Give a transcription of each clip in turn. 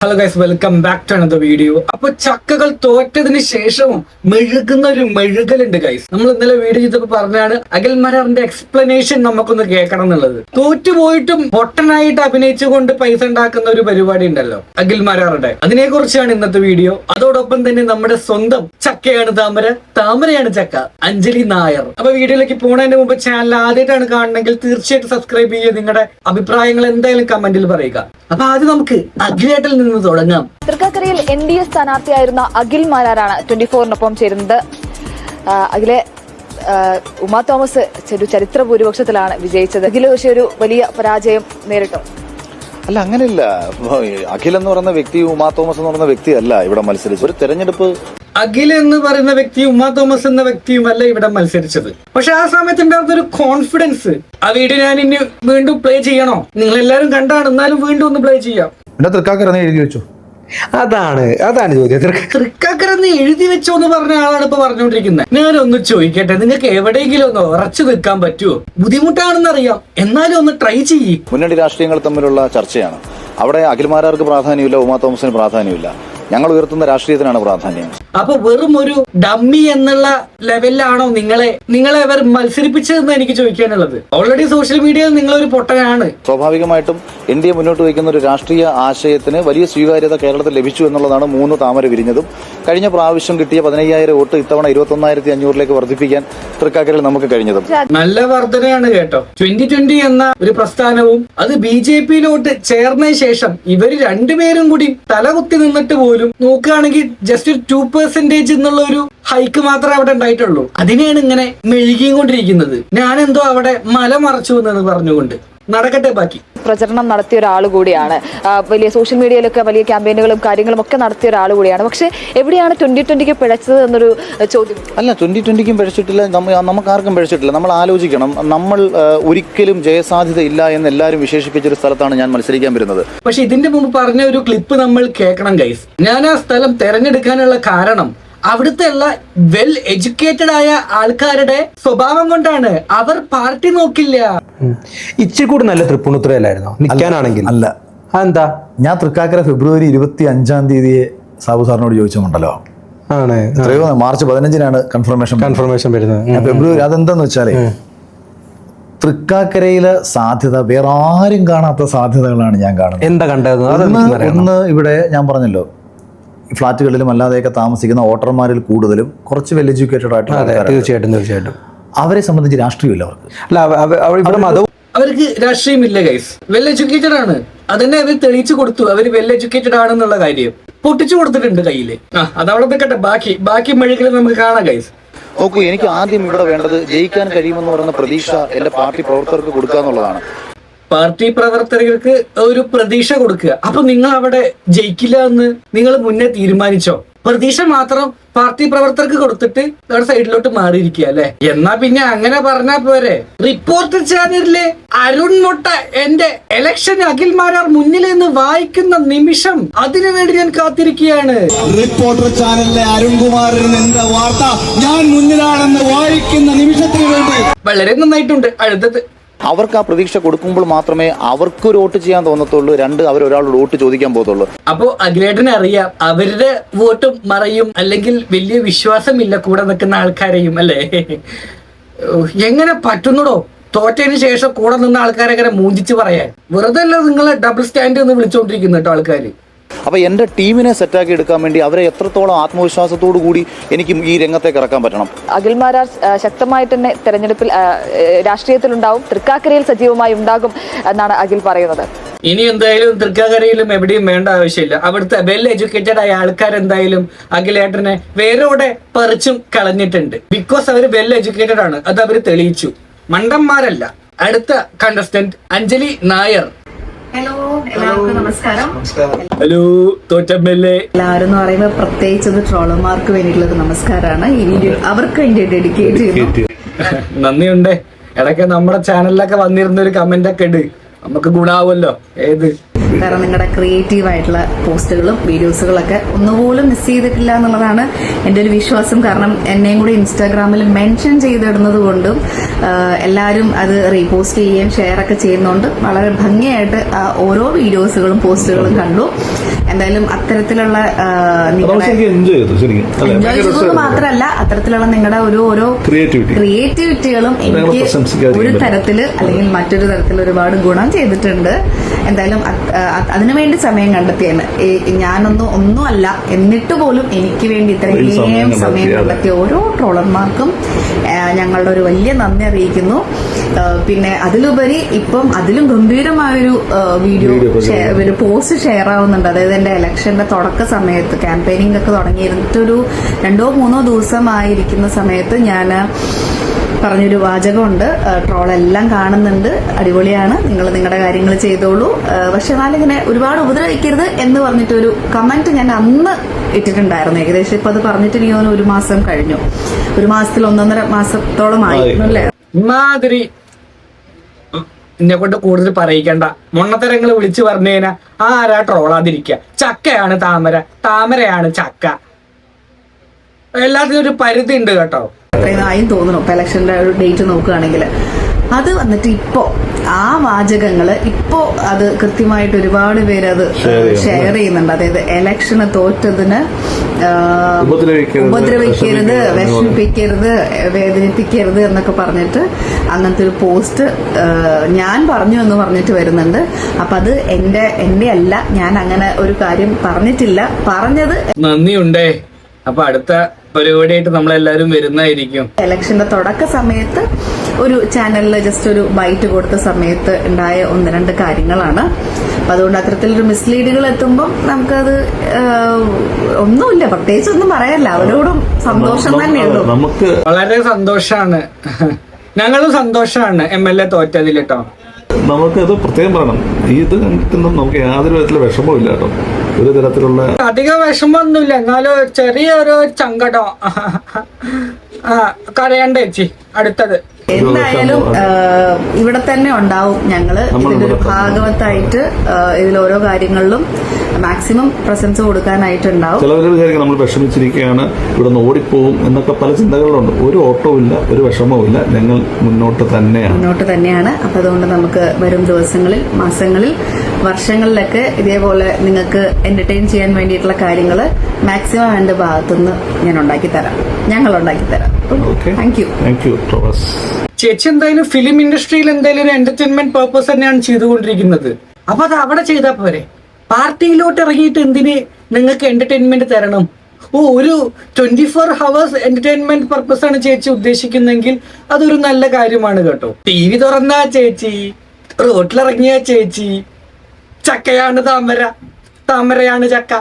Hello guys, welcome back to another video. അപ്പൊ ചക്കകൾ തോറ്റതിന് ശേഷവും മെഴുകുന്ന ഒരു മെഴുകലുണ്ട് ഗൈസ്. നമ്മൾ ഇന്നലെ വീഡിയോ ചെയ്തപ്പോ പറഞ്ഞാണ് അഖിൽ മാരാറിന്റെ എക്സ്പ്ലനേഷൻ നമുക്കൊന്ന് കേൾക്കണം എന്നുള്ളത്. തോറ്റുപോയിട്ടും പൊട്ടനായിട്ട് അഭിനയിച്ചുകൊണ്ട് പൈസ ഉണ്ടാക്കുന്ന ഒരു പരിപാടി ഉണ്ടല്ലോ അഖിൽ മാരാറുടെ, അതിനെ കുറിച്ചാണ് ഇന്നത്തെ വീഡിയോ. അതോടൊപ്പം തന്നെ നമ്മുടെ സ്വന്തം ചക്കയാണ് താമര, താമരയാണ് ചക്ക, അഞ്ജലി നായർ. അപ്പൊ വീഡിയോയിലേക്ക് പോണതിന് മുമ്പ് ചാനൽ ആദ്യമായിട്ടാണ് കാണണമെങ്കിൽ തീർച്ചയായിട്ടും സബ്സ്ക്രൈബ് ചെയ്യുക. നിങ്ങളുടെ അഭിപ്രായങ്ങൾ എന്തായാലും കമന്റിൽ പറയുക. അപ്പൊ ആദ്യം നമുക്ക് അഖിലേട്ടിൽ നിന്ന് തുടങ്ങാം. തൃക്കാക്കരയിൽ NDA സ്ഥാനാർത്ഥിയായിരുന്ന അഖിൽ മാരാറാണ് 24-നൊപ്പം ചേരുന്നത്. അഖിലെ ഉമാ തോമസ് ഒരു ചരിത്ര ഭൂരിപക്ഷത്തിലാണ് വിജയിച്ചത്. അഖിൽ പക്ഷേ ഒരു വലിയ പരാജയം നേരിട്ടു. അല്ല, അങ്ങനെയില്ല. അഖിൽ എന്ന് പറയുന്ന വ്യക്തി ഉമാ തോമസ് എന്ന് പറയുന്ന വ്യക്തിയല്ല ഇവിടെ മത്സരിച്ചത്. ഒരു തെരഞ്ഞെടുപ്പ് അഖിൽ എന്ന് പറയുന്ന വ്യക്തി ഉമാ തോമസ് എന്ന വ്യക്തിയുമല്ല ഇവിടെ മത്സരിച്ചത്. പക്ഷെ ആ സമയത്ത് ഉണ്ടായിരുന്ന ഒരു കോൺഫിഡൻസ്, ആ വീഡിയോ ഞാൻ ഇനി വീണ്ടും പ്ലേ ചെയ്യണോ? നിങ്ങൾ എല്ലാവരും കണ്ടാണ്, എന്നാലും വീണ്ടും ഒന്ന് പ്ലേ ചെയ്യാം. തൃക്കാക്കര എഴുതി വെച്ചു. അതാണ് ചോദ്യം. തൃക്കാക്കര എഴുതി വെച്ചോ എന്ന് പറഞ്ഞ ആളാണ് ഇപ്പൊ പറഞ്ഞുകൊണ്ടിരിക്കുന്നത്. ഞാനൊന്ന് ചോദിക്കട്ടെ, നിങ്ങൾക്ക് എവിടെയെങ്കിലും ഒന്ന് ഉറച്ചു നിൽക്കാൻ പറ്റുമോ? ബുദ്ധിമുട്ടാണെന്നറിയാം, എന്നാലും ഒന്ന് ട്രൈ ചെയ്യ്. മുന്നണി രാഷ്ട്രീയങ്ങൾ തമ്മിലുള്ള ചർച്ചയാണ്. അവിടെ അഖിൽ മാരാർക്ക് പ്രാധാന്യമില്ല, ഉമാ തോമസിന് പ്രാധാന്യമില്ല. ഞങ്ങൾ ഉയർത്തുന്ന രാഷ്ട്രീയത്തിനാണ് പ്രാധാന്യം. അപ്പൊ വെറും ഒരു ഡമ്മി എന്നുള്ള ലെവലിലാണോ നിങ്ങളെ അവർ മത്സരിപ്പിച്ചതെന്ന് എനിക്ക് ചോദിക്കാനുള്ളത്. ഓൾറെഡി സോഷ്യൽ മീഡിയയിൽ നിങ്ങളൊരു പൊട്ടനാണ്. സ്വാഭാവികമായിട്ടും NDA മുന്നോട്ട് വയ്ക്കുന്ന ഒരു രാഷ്ട്രീയ ആശയത്തിന് വലിയ സ്വീകാര്യത കേരളത്തിൽ ലഭിച്ചു എന്നുള്ളതാണ് 3 താമര വിരിഞ്ഞതും. കഴിഞ്ഞ പ്രാവശ്യം കിട്ടിയ 15,000 വോട്ട് ഇത്തവണ 21,500 വർദ്ധിപ്പിക്കാൻ തൃക്കാക്കരയിൽ നമുക്ക് കഴിഞ്ഞതും. നല്ല വർധനയാണ് കേട്ടോ. 2020 എന്ന ഒരു പ്രസ്ഥാനവും അത് BJP-യിലോട്ട് ചേർന്ന ശേഷം ഇവര് രണ്ടുപേരും കൂടി തലകുത്തി നിന്നിട്ട് പോലും നോക്കുകയാണെങ്കിൽ ജസ്റ്റ് 2% എന്നുള്ള ഒരു ഹൈക്ക് മാത്രമേ അവിടെ ഉണ്ടായിട്ടുള്ളൂ. അതിനെയാണ് ഇങ്ങനെ മെഴുകിയും കൊണ്ടിരിക്കുന്നത്. ഞാനെന്തോ അവിടെ മല മറച്ചു എന്നാണ് പറഞ്ഞുകൊണ്ട് നടക്കട്ടെ. ബാക്കി പ്രചരണം നടത്തിയ ഒരാൾ കൂടിയാണ്. വലിയ സോഷ്യൽ മീഡിയയിലൊക്കെ വലിയ ക്യാമ്പയിനുകളും കാര്യങ്ങളും ഒക്കെ നടത്തിയ ഒരാൾ കൂടിയാണ്. പക്ഷെ എവിടെയാണ് 2020 പിഴച്ചത് എന്നൊരു ചോദ്യം. അല്ല, 2020 പിഴച്ചിട്ടില്ല, നമുക്ക് ആർക്കും പിഴച്ചിട്ടില്ല. നമ്മൾ ആലോചിക്കണം. നമ്മൾ ഒരിക്കലും ജയസാധ്യത ഇല്ല എന്ന് എല്ലാവരും വിശേഷിപ്പിച്ചൊരു സ്ഥലത്താണ് ഞാൻ മത്സരിക്കാൻ വരുന്നത്. പക്ഷെ ഇതിന്റെ മുമ്പ് പറഞ്ഞ ഒരു ക്ലിപ്പ് നമ്മൾ കേൾക്കണം ഗൈസ്. ഞാൻ ആ സ്ഥലം തെരഞ്ഞെടുക്കാനുള്ള കാരണം അവിടുത്തെ ഉള്ള വെൽ എഡ്യൂക്കേറ്റഡ് ആയ ആൾക്കാരുടെ സ്വഭാവം കൊണ്ടാണ്. അവർ പാർട്ടി നോക്കില്ല. ഇച്ചിരി കൂടി നല്ല തൃപ്പൂണിത്തുറയിലായിരുന്നോ നിൽക്കാനാണെങ്കിൽ? അല്ല, എന്താ? ഞാൻ തൃക്കാക്കര ഫെബ്രുവരി 25 സാബു സാറിനോട് ചോദിച്ചുകൊണ്ടല്ലോ ആണ്. എത്രയോ മാർച്ച് 15 കൺഫർമേഷൻ വരുന്നത്. ഫെബ്രുവരി അതെന്താന്ന് വെച്ചാലേ, തൃക്കാക്കരയിലെ സാധ്യത വേറെ ആരും കാണാത്ത സാധ്യതകളാണ് ഞാൻ കാണുന്നത്. എന്താ കണ്ടത്? ഒന്ന് ഇവിടെ ഞാൻ പറഞ്ഞല്ലോ, ഫ്ളാറ്റുകളിലും അല്ലാതെയൊക്കെ താമസിക്കുന്ന വോട്ടർമാരിൽ കൂടുതലും കുറച്ച് വെൽ എഡ്യൂക്കേറ്റഡ് ആയിട്ടുള്ള തീർച്ചയായിട്ടും അവരെ സംബന്ധിച്ച് രാഷ്ട്രീയമില്ല അവർക്ക്. അല്ല, അവർക്ക് രാഷ്ട്രീയമില്ല ഗൈസ്. വെൽ എഡ്യൂക്കേറ്റഡ് ആണ്. അതന്നെ അവർ തെളിയിച്ചു കൊടുത്തു. അവർ വെൽ എഡ്യൂക്കേറ്റഡ് ആണെന്നുള്ള കാര്യം പൊട്ടിച്ചു കൊടുത്തിട്ടുണ്ട് കയ്യില്. അതവിടെ നിൽക്കട്ടെ. ബാക്കി മെഴുകിൽ നമുക്ക് കാണാം ഗൈസ്. നോക്കൂ, എനിക്ക് ആദ്യം ഇവിടെ വേണ്ടത് ജയിക്കാൻ കഴിയുമെന്ന് പറയുന്ന പ്രതീക്ഷ എന്റെ പാർട്ടി പ്രവർത്തകർക്ക് കൊടുക്കുക എന്നുള്ളതാണ്. പാർട്ടി പ്രവർത്തകർക്ക് ഒരു പ്രതീക്ഷ കൊടുക്കുക. അപ്പൊ നിങ്ങൾ അവിടെ ജയിക്കില്ല എന്ന് നിങ്ങൾ മുന്നേ തീരുമാനിച്ചോ? പ്രതീക്ഷ മാത്രം പാർട്ടി പ്രവർത്തകർക്ക് കൊടുത്തിട്ട് വേറെ സൈഡിലോട്ട് മാറിയിരിക്കുക അല്ലെ? എന്നാ പിന്നെ അങ്ങനെ പറഞ്ഞാ പോരെ. റിപ്പോർട്ടർ ചാനലിലെ അരുൺ മൊട്ട എന്റെ ഇലക്ഷൻ അഖിൽ മാരാർ മുന്നിലെന്ന് വായിക്കുന്ന നിമിഷം അതിനു വേണ്ടി ഞാൻ കാത്തിരിക്കുകയാണ്. റിപ്പോർട്ടർ ചാനലിലെ അരുൺകുമാറിന് എന്താ വാർത്ത, ഞാൻ മുന്നിലാണെന്ന് വായിക്കുന്ന നിമിഷത്തിന് വേണ്ടി. വളരെ നന്നായിട്ടുണ്ട്. അടുത്തത് അവർക്ക് ആ പ്രതീക്ഷ കൊടുക്കുമ്പോൾ മാത്രമേ അവർക്കൊരു വോട്ട് ചെയ്യാൻ തോന്നത്തുള്ളൂ. 2, അവർ ഒരാളോട് വോട്ട് ചോദിക്കാൻ പോകത്തുള്ളൂ. അപ്പോ അഖിലേട്ടനെ അറിയാം അവരുടെ വോട്ടും മറയും, അല്ലെങ്കിൽ വലിയ വിശ്വാസമില്ല കൂടെ നിൽക്കുന്ന ആൾക്കാരെയും അല്ലേ? എങ്ങനെ പറ്റുന്നുടോ തോറ്റതിന് ശേഷം കൂടെ നിന്ന ആൾക്കാരെ അങ്ങനെ മൂഞ്ചിച്ച് പറയാൻ? വെറുതെ അല്ല നിങ്ങളെ ഡബിൾ സ്റ്റാൻഡ് എന്ന് വിളിച്ചോണ്ടിരിക്കുന്നു കേട്ടോ ആൾക്കാര്. അപ്പൊ എന്റെ ടീമിനെ സെറ്റാക്കി എടുക്കാൻ വേണ്ടി അവരെ എത്രത്തോളം ആത്മവിശ്വാസത്തോടു കൂടി എനിക്ക് ഈ രംഗത്തേക്ക് ഇറക്കാൻ പറ്റണം. അഖിൽ മാരാർ ശക്തമായിട്ട് തന്നെ തെരഞ്ഞെടുപ്പിൽ രാഷ്ട്രീയത്തിലുണ്ടാവും, തൃക്കാക്കരയിൽ സജീവമായി ഉണ്ടാകും എന്നാണ് അഖിൽ പറയുന്നത്. ഇനി എന്തായാലും തൃക്കാക്കരയിലും എവിടെയും വേണ്ട ആവശ്യമില്ല. അവിടുത്തെ വെൽ എഡ്യൂക്കേറ്റഡ് ആയ ആൾക്കാരെന്തായാലും അഖിലേട്ടനെ വേരോടെ പറിച്ചും കളഞ്ഞിട്ടുണ്ട്. ബിക്കോസ് അവര് വെൽ എഡ്യൂക്കേറ്റഡ് ആണ്. അത് അവര് തെളിയിച്ചു. മണ്ടന്മാരല്ല. അടുത്ത കണ്ടസ്റ്റന്റ് അഞ്ജലി നായർ. ഹലോ, എല്ലാവർക്കും നമസ്കാരം. ഹലോ തോറ്റമ്മല്ലേ. എല്ലാവരും എന്ന് പറയുമ്പോൾ പ്രത്യേകിച്ചത് ട്രോളർമാർക്ക് വേണ്ടിയിട്ടുള്ള നമസ്കാരമാണ്. ഈ വീഡിയോ അവർക്ക് വേണ്ടി ഡെഡിക്കേറ്റ് ചെയ്യുന്നു. നന്ദിയുണ്ട്. ഇടയ്ക്ക് നമ്മുടെ ചാനലിലൊക്കെ വന്നിരുന്ന ഒരു കമന്റ് ഒക്കെ ഇട്, നമുക്ക് ഗുണാവുമല്ലോ. ഏത് കാരണം നിങ്ങളുടെ ക്രിയേറ്റീവ് ആയിട്ടുള്ള പോസ്റ്റുകളും വീഡിയോസുകളൊക്കെ ഒന്നുപോലും മിസ് ചെയ്തിട്ടില്ല എന്നുള്ളതാണ് എൻ്റെ ഒരു വിശ്വാസം. കാരണം എന്നെയും കൂടി ഇൻസ്റ്റാഗ്രാമിൽ മെൻഷൻ ചെയ്തിടുന്നത് കൊണ്ടും എല്ലാവരും അത് റീപോസ്റ്റ് ചെയ്യുകയും ഷെയർ ഒക്കെ ചെയ്യുന്നതുകൊണ്ട് വളരെ ഭംഗിയായിട്ട് ഓരോ വീഡിയോസുകളും പോസ്റ്റുകളും കണ്ടു. എന്തായാലും അത്തരത്തിലുള്ള എൻജോയ് ചെയ്തു ശരിക്കും അല്ലേ? എൻജോയ് ഭയങ്കര ചെയ്തത് രസമായിരുന്നു. മാത്രമല്ല അത്തരത്തിലുള്ള നിങ്ങളുടെ ഓരോ ക്രിയേറ്റിവിറ്റികളും എനിക്ക് പ്രശംസിക്കാതിരിക്കാൻ ഒരു തരത്തില് അല്ലെങ്കിൽ മറ്റൊരു തരത്തിൽ ഒരുപാട് ഗുണം ചെയ്തിട്ടുണ്ട്. എന്തായാലും അതിനുവേണ്ടി സമയം കണ്ടെത്തിയാണ്. ഞാനൊന്നുമല്ല എന്നിട്ട് പോലും എനിക്ക് വേണ്ടി ഇത്രയും സമയം കണ്ടെത്തിയ ഓരോ ട്രോളർമാർക്കും ഞങ്ങളുടെ ഒരു വലിയ നന്ദി അറിയിക്കുന്നു. പിന്നെ അതിലുപരി ഇപ്പം അതിലും ഗംഭീരമായൊരു വീഡിയോ ഒരു പോസ്റ്റ് ഷെയർ ആവുന്നുണ്ട്. അതായത് എന്റെ ഇലക്ഷന്റെ തുടക്ക സമയത്ത് ക്യാമ്പയിനിങ് ഒക്കെ തുടങ്ങിയിരുന്നിട്ടൊരു 2-3 ദിവസമായിരിക്കുന്ന സമയത്ത് ഞാൻ പറഞ്ഞൊരു വാചകമുണ്ട്. ട്രോളെല്ലാം കാണുന്നുണ്ട്, അടിപൊളിയാണ്, നിങ്ങൾ നിങ്ങളുടെ കാര്യങ്ങൾ ചെയ്തോളൂ, പക്ഷെ എന്നാലിങ്ങനെ ഒരുപാട് ഉപദ്രവിക്കരുത് എന്ന് പറഞ്ഞിട്ടൊരു കമന്റ് ഞാൻ അന്ന് ഇട്ടിട്ടുണ്ടായിരുന്നു. ഏകദേശം ഇപ്പൊ അത് പറഞ്ഞിട്ട് എനിക്ക് തോന്നുന്നു 1 മാസം കഴിഞ്ഞു. 1 മാസത്തിൽ 1.5 മാസത്തോളം ആയിരുന്നു അല്ലേ. ഇമാതിരി എന്നെ കൊണ്ട് കൂടുതൽ പറയിക്കണ്ട. മൊണ്ണത്തരങ്ങൾ വിളിച്ചു പറഞ്ഞു കഴിഞ്ഞാൽ ആരാ ട്രോളാതിരിക്കുക. ചക്കയാണ് താമര, താമരയാണ് ചക്ക. എല്ലാത്തിനും ഒരു പരിധി ഉണ്ട് കേട്ടോ. അത്രയും ആയും തോന്നുന്നു ഇപ്പൊ ഇലക്ഷന്റെ ഒരു ഡേറ്റ് നോക്കുകയാണെങ്കിൽ. അത് വന്നിട്ട് ഇപ്പോ ആ വാചകങ്ങള് ഇപ്പോ അത് കൃത്യമായിട്ട് ഒരുപാട് പേര് അത് ഷെയർ ചെയ്യുന്നുണ്ട്. അതായത് ഇലക്ഷന് തോറ്റതിന് ഉപദ്രവിക്കരുത്, വിഷമിപ്പിക്കരുത്, വേദനിപ്പിക്കരുത് എന്നൊക്കെ പറഞ്ഞിട്ട് അങ്ങനത്തെ ഒരു പോസ്റ്റ് ഞാൻ പറഞ്ഞു എന്ന് പറഞ്ഞിട്ട് വരുന്നുണ്ട്. അപ്പൊ അത് എന്റെ അല്ല, ഞാൻ അങ്ങനെ ഒരു കാര്യം പറഞ്ഞിട്ടില്ല. പറഞ്ഞത് നന്ദിയുണ്ടേ. അപ്പൊ അടുത്ത പരിപാടിയായിട്ട് നമ്മളെല്ലാരും വരുന്നതായിരിക്കും. ഇലക്ഷന്റെ തുടക്ക സമയത്ത് ഒരു ചാനലിൽ ജസ്റ്റ് ഒരു ബൈറ്റ് കൊടുത്ത സമയത്ത് ഉണ്ടായ 1-2 കാര്യങ്ങളാണ്. അപ്പൊ അതുകൊണ്ട് അത്തരത്തിലൊരു മിസ്ലീഡുകൾ എത്തുമ്പോൾ നമുക്കത് ഒന്നുമില്ല, പ്രത്യേകിച്ച് ഒന്നും പറയാനില്ല. അവരോടും സന്തോഷം തന്നെയുള്ളൂ. നമുക്ക് വളരെ സന്തോഷാണ്, ഞങ്ങളും സന്തോഷാണ് MLA തോറ്റതിൽ കേട്ടോ. നമുക്കത് പ്രത്യേകം പറയണം. ഇത് കണ്ടിട്ടൊന്നും നമുക്ക് യാതൊരു വിധത്തിലുള്ള വിഷമവും ഇല്ല കേട്ടോ. ഒരു തരത്തിലുള്ള അധികം വിഷമൊന്നുമില്ല, എന്നാലും ചെറിയൊരു സങ്കടം. കരയണ്ട ചേച്ചി. അടുത്തത് എന്തായാലും ഇവിടെ തന്നെ ഉണ്ടാവും ഞങ്ങള്. ഇതിന്റെ ഒരു ഭാഗവത്തായിട്ട് ഇതിൽ ഓരോ കാര്യങ്ങളിലും മാക്സിമം പ്രസൻസ് കൊടുക്കാനായിട്ടുണ്ടാവും. ചിലവർ വിചാരിക്കും നമ്മൾ വിഷമിച്ചിരിക്കുകയാണ്, ഇവിടെ നിന്ന് ഓടിപ്പോവും എന്നൊക്കെ പല ചിന്തകളുണ്ട്. ഒരു ഓട്ടവും ഇല്ല, ഒരു വിഷമവും ഇല്ല. ഞങ്ങൾ മുന്നോട്ട് തന്നെയാണ്. അപ്പൊ അതുകൊണ്ട് നമുക്ക് വരും ദിവസങ്ങളിൽ, മാസങ്ങളിൽ, വർഷങ്ങളിലൊക്കെ ഇതേപോലെ നിങ്ങൾക്ക് എന്റർടൈൻ ചെയ്യാൻ വേണ്ടിയിട്ടുള്ള കാര്യങ്ങൾ മാക്സിമം എന്റെ ഭാഗത്തുനിന്ന് ഞങ്ങൾ ഉണ്ടാക്കി തരാം. Thank you Thomas. ചേച്ചി എന്തായാലും ഫിലിം ഇൻഡസ്ട്രിയിൽ എന്തായാലും ഒരു എന്റർടൈൻമെന്റ് പർപ്പസ് തന്നെയാണ് ചെയ്തുകൊണ്ടിരിക്കുന്നത്. അപ്പൊ അത് അവിടെ ചെയ്താൽ പോരെ? പാർട്ടിയിലോട്ട് ഇറങ്ങിയിട്ട് എന്തിന് നിങ്ങൾക്ക് എന്റർടൈൻമെന്റ് തരണം? ഒരു 24 hours എന്റർടൈൻമെന്റ് പർപ്പസ് ആണ് ചേച്ചി ഉദ്ദേശിക്കുന്നെങ്കിൽ അതൊരു നല്ല കാര്യമാണ് കേട്ടോ. TV തുറന്ന ചേച്ചി, റോട്ടിലിറങ്ങിയ ചേച്ചി, ചക്കയാണ് താമര, താമരയാണ് ചക്ക,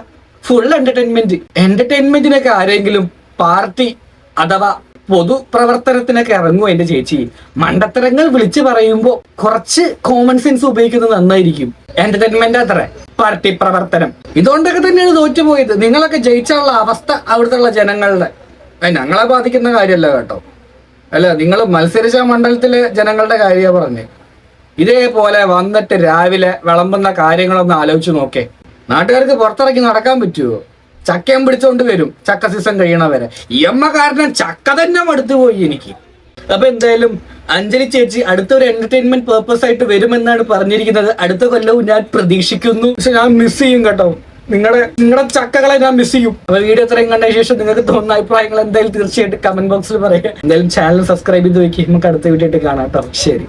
ഫുൾ എന്റർടൈൻമെന്റിനൊക്കെ ആരെങ്കിലും പാർട്ടി അഥവാ പൊതുപ്രവർത്തനത്തിനൊക്കെ ഇറങ്ങും എന്റെ ചേച്ചി. മണ്ടത്തരങ്ങൾ വിളിച്ചു പറയുമ്പോ കുറച്ച് കോമൺ സെൻസ് ഉപയോഗിക്കുന്നത് നന്നായിരിക്കും. എന്റർടൈൻമെന്റ് അത്ര പാർട്ടി പ്രവർത്തനം ഇതുകൊണ്ടൊക്കെ തന്നെയാണ് തോറ്റുപോയത്. നിങ്ങളൊക്കെ ജയിച്ചുള്ള അവസ്ഥ അവിടുത്തെ ജനങ്ങളുടെ, ഞങ്ങളെ ബാധിക്കുന്ന കാര്യമല്ല കേട്ടോ. അല്ല, നിങ്ങൾ മത്സരിച്ച മണ്ഡലത്തിലെ ജനങ്ങളുടെ കാര്യമാണ് പറഞ്ഞത്. ഇതേപോലെ വന്നിട്ട് രാവിലെ വിളമ്പുന്ന കാര്യങ്ങളൊന്ന് ആലോചിച്ച് നോക്കേ. നാട്ടുകാർക്ക് പുറത്തിറങ്ങി നടക്കാൻ പറ്റുമോ? ചക്കയും പിടിച്ചോണ്ട് വരും ചക്ക സീസൺ കഴിയണവരെ. കാരണം ചക്ക തന്നെ മടുത്തു പോയി എനിക്ക്. അപ്പൊ എന്തായാലും അഞ്ജലി ചേച്ചി അടുത്തൊരു എന്റർടൈൻമെന്റ് പർപ്പസ് ആയിട്ട് വരുമെന്നാണ് പറഞ്ഞിരിക്കുന്നത്. അടുത്ത കൊല്ലവും ഞാൻ പ്രതീക്ഷിക്കുന്നു. പക്ഷെ ഞാൻ മിസ് ചെയ്യും കേട്ടോ, നിങ്ങളുടെ ചക്കകളെ ഞാൻ മിസ് ചെയ്യും. അപ്പൊ വീഡിയോ ഇത്രയും കണ്ട ശേഷം നിങ്ങൾക്ക് തോന്നുന്ന അഭിപ്രായങ്ങൾ എന്തായാലും തീർച്ചയായിട്ടും കമന്റ് ബോക്സിൽ പറയുക. എന്തായാലും ചാനൽ സബ്സ്ക്രൈബ് ചെയ്ത് വെക്കുക. നമുക്ക് അടുത്ത വീഡിയോ ആയിട്ട് കാണാം കേട്ടോ. ശരി.